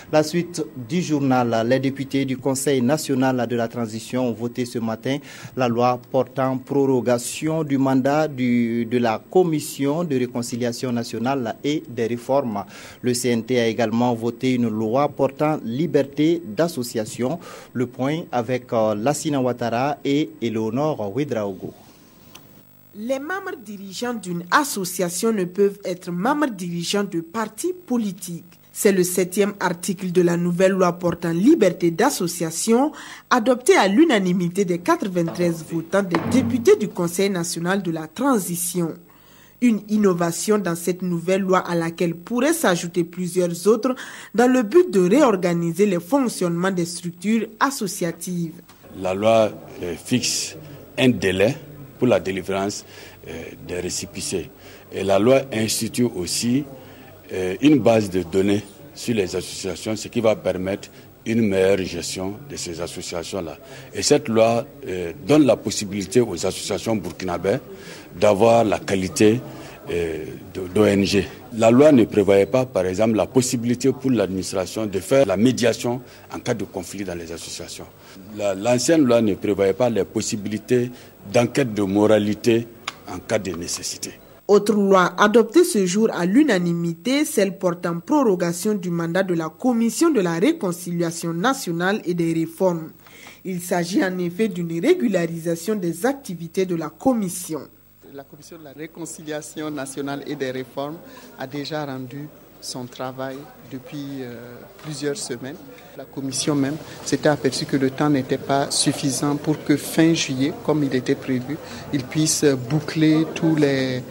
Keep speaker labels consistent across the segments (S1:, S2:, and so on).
S1: La suite du journal, les députés du Conseil national de la transition ont voté ce matin la loi portant prorogation du mandat de la Commission de réconciliation nationale et des réformes. Le CNT a également voté une loi portant liberté d'association. Le point avec Lassina Ouattara et Eleonore Ouedraogo.
S2: Les membres dirigeants d'une association ne peuvent être membres dirigeants de partis politiques. C'est le 7e article de la nouvelle loi portant liberté d'association, adoptée à l'unanimité des 93 votants des députés du Conseil national de la transition. Une innovation dans cette nouvelle loi à laquelle pourraient s'ajouter plusieurs autres dans le but de réorganiser le fonctionnement des structures associatives.
S3: La loi fixe un délai pour la délivrance des récépissés. Et la loi institue aussi une base de données sur les associations, ce qui va permettre une meilleure gestion de ces associations-là. Et cette loi donne la possibilité aux associations burkinabées d'avoir la qualité d'ONG. La loi ne prévoyait pas, par exemple, la possibilité pour l'administration de faire la médiation en cas de conflit dans les associations. L'ancienne loi ne prévoyait pas les possibilités d'enquête de moralité en cas de nécessité.
S2: Autre loi adoptée ce jour à l'unanimité, celle portant prorogation du mandat de la Commission de la réconciliation nationale et des réformes. Il s'agit en effet d'une régularisation des activités de la Commission.
S4: La Commission de la réconciliation nationale et des réformes a déjà rendu son travail depuis plusieurs semaines. La Commission même s'était aperçue que le temps n'était pas suffisant pour que fin juillet, comme il était prévu, il puisse boucler tous les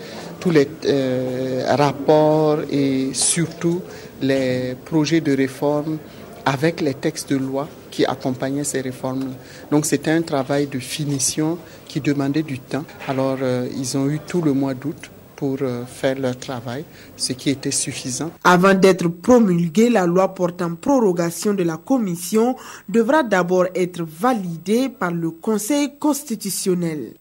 S4: rapports et surtout les projets de réforme avec les textes de loi qui accompagnaient ces réformes. Donc c'était un travail de finition qui demandait du temps. Alors ils ont eu tout le mois d'août pour faire leur travail, ce qui était suffisant.
S2: Avant d'être promulguée, la loi portant prorogation de la Commission devra d'abord être validée par le Conseil constitutionnel.